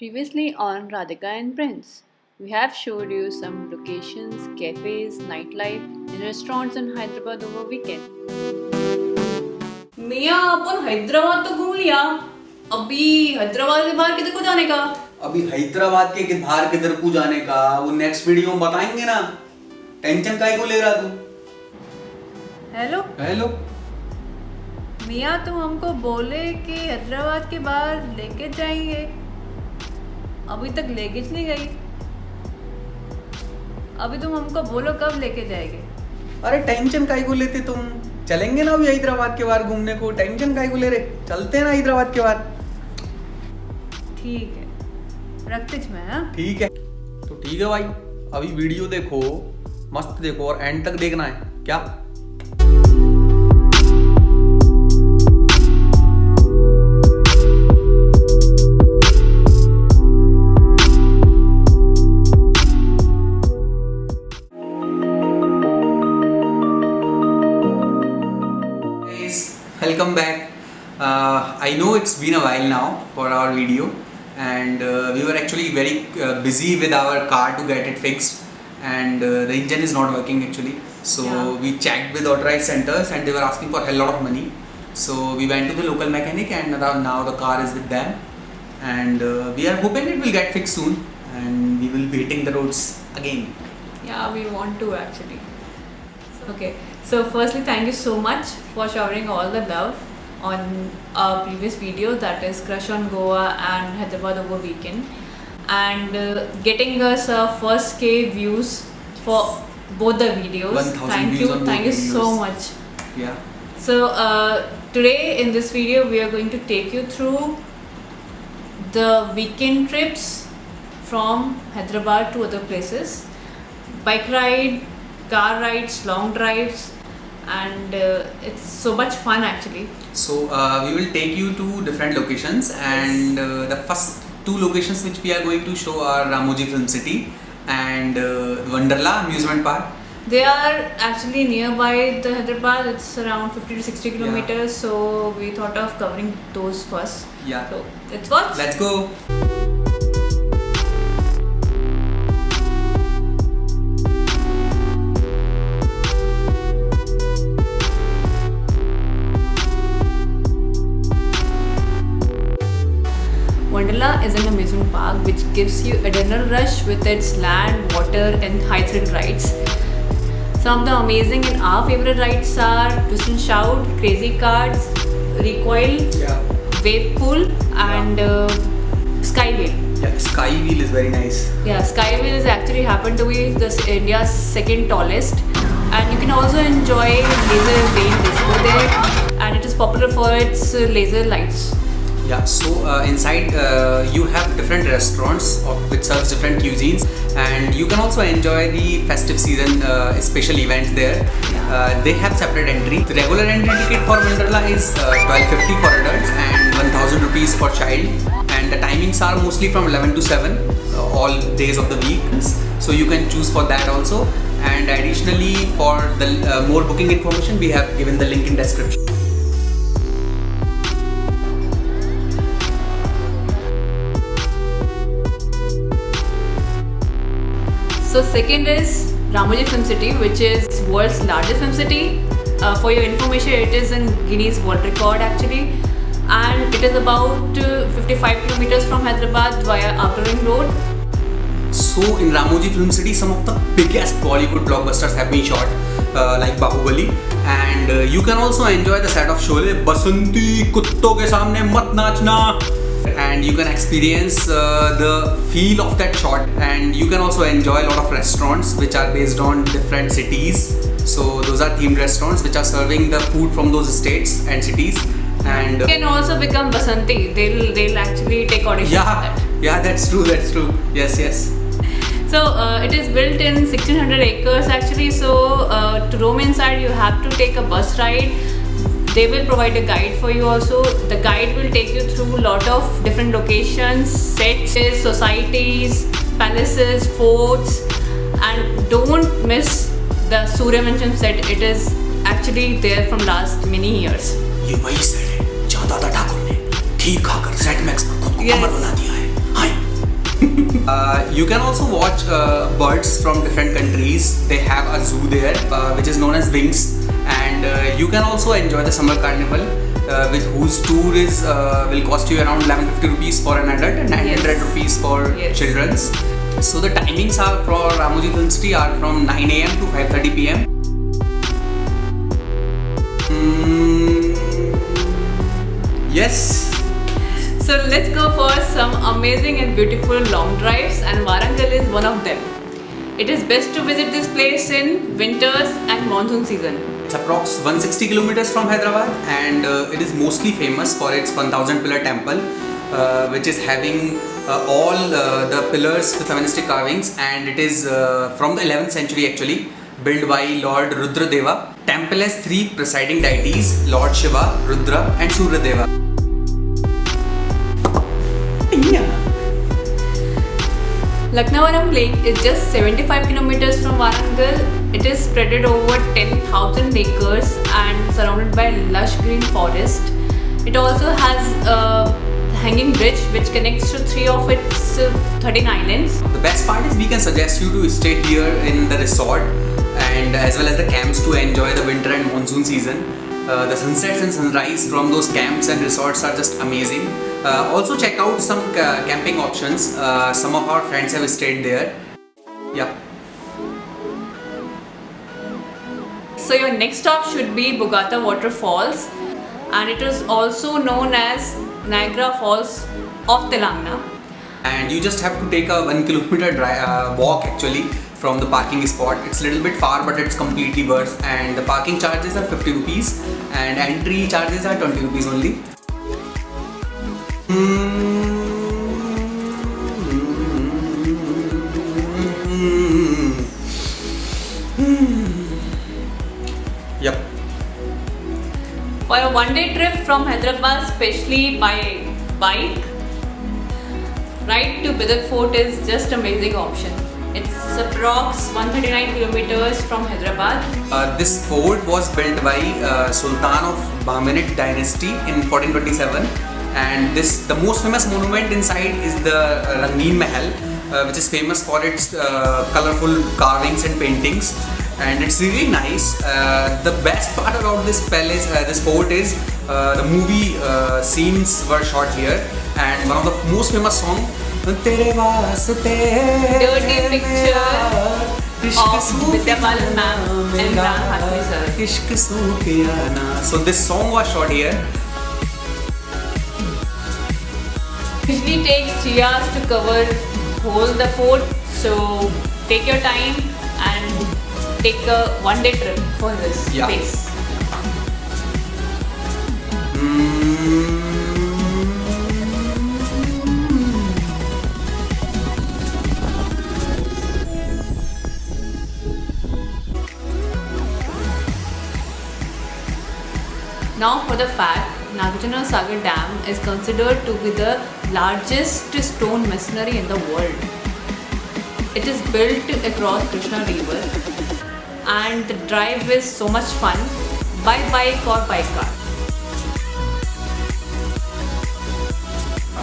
Previously on Radhika and Prince, we have showed you some locations, cafes, nightlife, and restaurants in Hyderabad over weekend. मियाँ अपन हैदराबाद तो घूम लिया। अभी हैदराबाद के बाहर किधर को जाने का? अभी हैदराबाद के बाहर किधर को जाने का वो नेक्स्ट वीडियो में बताएंगे ना। टेंशन काहे को ले रहा तू? हेलो हेलो मियाँ, तुम हमको बोले कि हैदराबाद के बाहर लेके जाएंगे, अभी तक लेके नहीं गई। अभी तुम हमको बोलो कब लेके जाएंगे? अरे टेंशन काहे को लेते तुम? चलेंगे ना अभी हैदराबाद के बाहर घूमने को। टेंशन काहे को ले रहे? चलते हैं ना हैदराबाद के बाहर। ठीक है, रखते मैं। हाँ ठीक है तो ठीक है भाई, अभी वीडियो देखो, मस्त देखो और एंड तक देखना है क्या? Welcome back. I know it's been a while now for our video, and we were actually very busy with our car to get it fixed, and the engine is not working actually. So we checked with authorized centers, and they were asking for a lot of money. So we went to the local mechanic, and now the car is with them, and we are hoping it will get fixed soon, and we will be hitting the roads again. Yeah, we want to actually. Okay, so firstly, thank you so much for showering all the love on our previous video, that is Crush on Goa and Hyderabad over weekend, and getting us first K views for both the videos. 1,000 thank views you, on both thank you so videos. much. Yeah. So today in this video we are going to take you through the weekend trips from Hyderabad to other places, bike ride, car rides, long drives, and it's so much fun actually. So we will take you to different locations, and the first two locations which we are going to show are Ramoji Film City and Wonderla Amusement Park. They are actually nearby the Hyderabad. It's around 50 to 60 kilometers, so we thought of covering those first. Yeah. So let's watch. Let's go. Wonderla is an amusement park which gives you adrenaline rush with its land, water, and high-thrill rides. Some of the amazing and our favorite rides are Twist and Shout, Crazy Cards, Recoil, Yeah. Wave Pool, and Skywheel. Yeah. Skywheel is very nice. Yeah, Skywheel is actually happened to be India's second tallest, and you can also enjoy laser rain disco there, and it is popular for its laser lights. Yeah. So inside you have different restaurants which serves different cuisines, and you can also enjoy the festive season special events there. They have separate entry. The regular entry ticket for Wonderla is 1250 for adults and 1000 rupees for child, and the timings are mostly from 11 to 7 all days of the week. So you can choose for that also. And additionally, for the more booking information, we have given the link in description. So second is Ramoji Film City, which is world's largest film city. For your information, it is in Guinness World Record actually, and it is about 55 kilometers from Hyderabad via Outer Ring Road. So in Ramoji Film City, some of the biggest Bollywood blockbusters have been shot, like Bahubali, and you can also enjoy the set of Sholay, Basanti, Kutto ke samne mat nachna, and you can experience the feel of that shot, and you can also enjoy a lot of restaurants which are based on different cities. So those are themed restaurants which are serving the food from those states and cities, and You can also become Basanti. They'll actually take audition for that. yeah, that's true, yes. So it is built in 1600 acres actually. So to roam inside, you have to take a bus ride. They will provide a guide for you also. The guide will take you through a lot of different locations, sets, societies, palaces, forts, and don't miss the Surya Mancham set. It is actually there from last many years. ये वही set है जहाँ दादा ठाकुर ने ठीक खाकर set max पर खुद को कमर बना दिया है। हाय You can also watch birds from different countries. They have a zoo there, which is known as Wings, and you can also enjoy the summer carnival, with whose tour is will cost you around 1150 rupees for an adult and 900 rupees for children's. So the timings are for Ramoji Film City are from 9 a.m. to 5:30 p.m. Yes. So let's go for some amazing and beautiful long drives, and Warangal is one of them. It is best to visit this place in winters and monsoon season. It's approx 160 kilometers from Hyderabad, and it is mostly famous for its 1000 pillar temple, which is having all the pillars with Hellenistic carvings, and it is from the 11th century actually, built by Lord Rudradeva. Temple has 3 presiding deities: Lord Shiva, Rudra and Suryadeva. Laknavaram Lake is just 75 kilometers from Warangal. It is spread over 10,000 acres and surrounded by lush green forest. It also has a hanging bridge which connects to 3 of its 13 islands. The best part is we can suggest you to stay here in the resort and as well as the camps to enjoy the winter and monsoon season. The sunsets and sunrise from those camps and resorts are just amazing. Also check out some camping options. Some of our friends have stayed there. Yeah. So your next stop should be Bogata Waterfalls, and it is also known as Niagara Falls of Telangana. And you just have to take a 1 kilometer walk actually from the parking spot. It's a little bit far, but it's completely worth, and the parking charges are 50 rupees and entry charges are 20 rupees only. Yep. For a one-day trip from Hyderabad, especially by bike, ride to Bidar Fort is just amazing option. It's approx 139 kilometers from Hyderabad. This fort was built by Sultan of Bahmanid dynasty in 1427, and the most famous monument inside is the Rangeen Mahal, which is famous for its colorful carvings and paintings, and it's really nice. The best part about this palace, this fort is the movie scenes were shot here, and one of the most famous songs, Tere Vaste Dirty picture of Vidyapal ma'am and Imran Hatmi sir. Ishq Sukhiya Na. So this song was shot here. Usually takes 3 hours to cover whole the fort, so take your time and take a one-day trip for this place. Now for the fact, Nagarjuna Sagar Dam is considered to be the largest stone masonry in the world. It is built across Krishna River, and the drive is so much fun by bike or by car.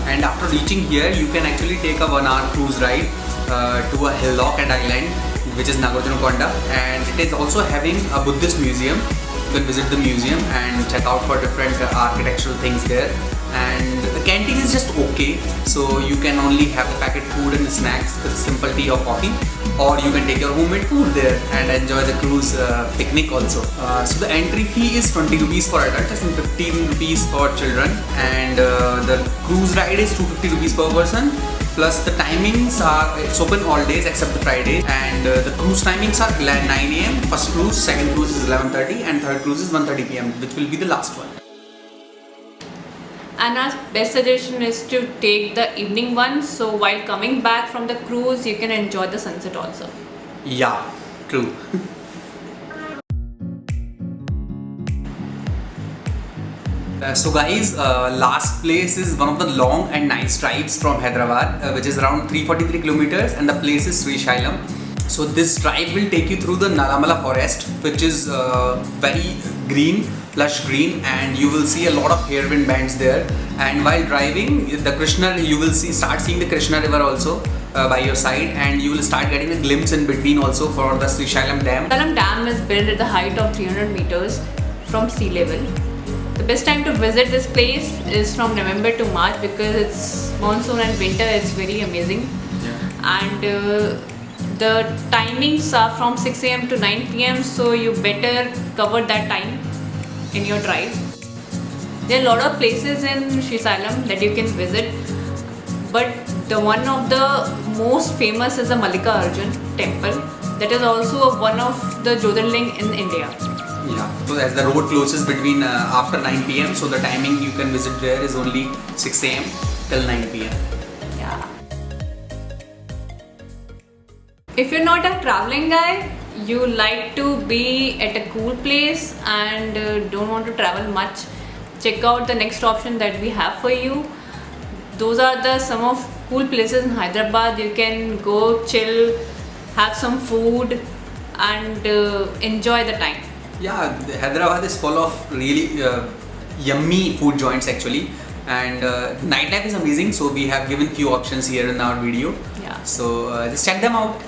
And after reaching here, you can actually take a 1-hour cruise ride to a hillock and island, which is Nagarjunakonda, and it is also having a Buddhist museum. You can visit the museum and check out for different architectural things there. And the canteen is just okay, so you can only have the packet food and the snacks with simple tea or coffee, or you can take your homemade food there and enjoy the cruise picnic also. So the entry fee is 20 rupees for adults and 15 rupees for children, and the cruise ride is 250 rupees per person. Plus the timings are, it's open all days except the Fridays, and the cruise timings are 9 am, first cruise, second cruise is 11:30 and third cruise is 1:30 pm, which will be the last one. And our best suggestion is to take the evening one, so while coming back from the cruise you can enjoy the sunset also. Yeah, true. So guys, last place is one of the long and nice drives from Hyderabad, which is around 343 kilometers, and the place is Srisailam. So this drive will take you through the Nalamala forest, which is very green, lush green, and you will see a lot of hairpin bands there. And while driving the Krishna, you will start seeing the Krishna river also by your side, and you will start getting a glimpse in between also for the Srisailam Dam. Srisailam Dam is built at the height of 300 meters from sea level. The best time to visit this place is from November to March because it's monsoon and winter. It's very amazing. And the timings are from 6 a.m. to 9 p.m. so you better cover that time in your drive. There are a lot of places in Srisailam that you can visit, but the one of the most famous is the Mallikarjun temple. That is also one of the Jyotirling in India. Yeah, so as the road closes between after 9 p.m. so the timing you can visit there is only 6 a.m. till 9 p.m. Yeah. If you're not a traveling guy, you like to be at a cool place and don't want to travel much, check out the next option that we have for you. Those are some of cool places in Hyderabad. You can go chill, have some food and enjoy the time. Yeah, Hyderabad is full of really yummy food joints actually, and nightlife is amazing, so we have given few options here in our video. Yeah. So just check them out.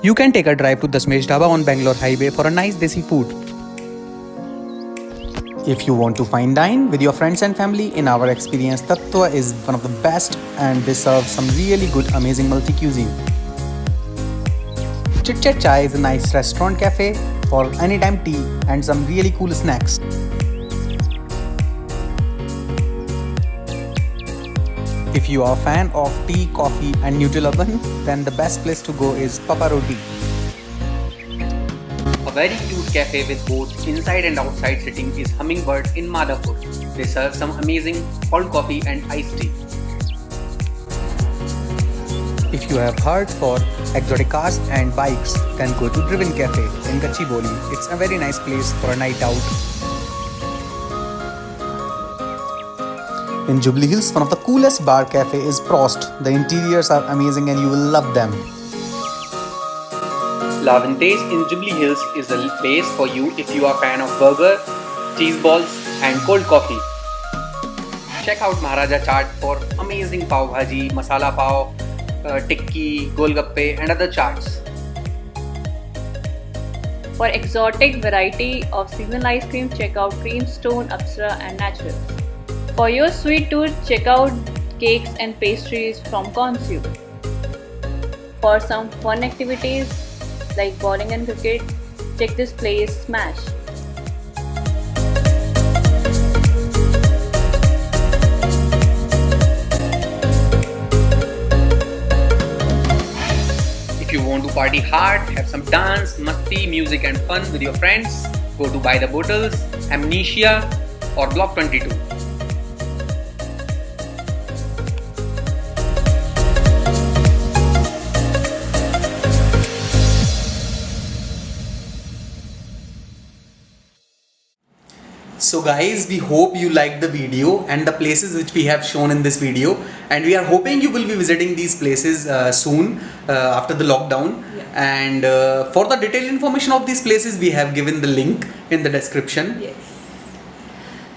You can take a drive to Dasmesh Dhaba on Bangalore Highway for a nice desi food. If you want to fine dine with your friends and family, in our experience, Tattva is one of the best and they serve some really good amazing multi-cuisine. Chit Chat Chai is a nice restaurant cafe for anytime tea and some really cool snacks. If you are a fan of tea, coffee and Nutella bun, then the best place to go is Papa Roti. A very cute cafe with both inside and outside sitting is Hummingbird in Madhapur. They serve some amazing cold coffee and iced tea. If you have heart for exotic cars and bikes, then go to Driven Cafe in Gachibowli. It's a very nice place for a night out. In Jubilee Hills, one of the coolest bar cafe is Prost. The interiors are amazing and you will love them. La Vintage in Jubilee Hills is a place for you if you are a fan of burger, cheese balls and cold coffee. Check out Maharaja Chaat for amazing pav bhaji, masala pav, tikki, golgappe and other chaats. For exotic variety of seasonal ice cream, check out Creamstone, Apsara and Naturals. For your sweet tooth, check out cakes and pastries from Consu. For some fun activities like bowling and cricket, check this place Smash. If you want to party hard, have some dance, masti, music and fun with your friends, go to By the Bottles, Amnesia or Block 22. So guys, we hope you liked the video and the places which we have shown in this video, and we are hoping you will be visiting these places soon after the lockdown. Yeah. And for the detailed information of these places, we have given the link in the description. Yes.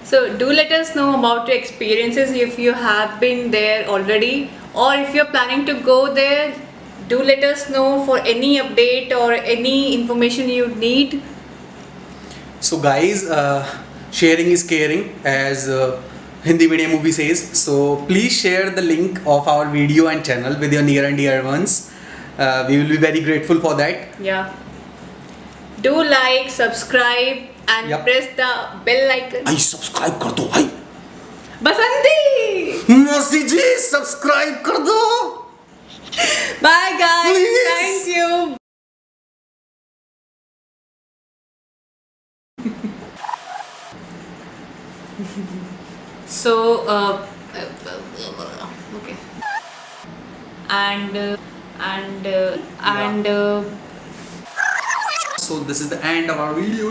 So do let us know about your experiences if you have been there already, or if you're planning to go there. Do let us know for any update or any information you need. So guys, sharing is caring, as Hindi medium movie says. So please share the link of our video and channel with your near and dear ones. We will be very grateful for that. Yeah. Do like, subscribe and Yep. press the bell icon. I subscribe कर दो भाई. Basanti! मौसी जी subscribe कर दो. Bye guys. Please. Thank you. So, okay. And So this is the end of our video.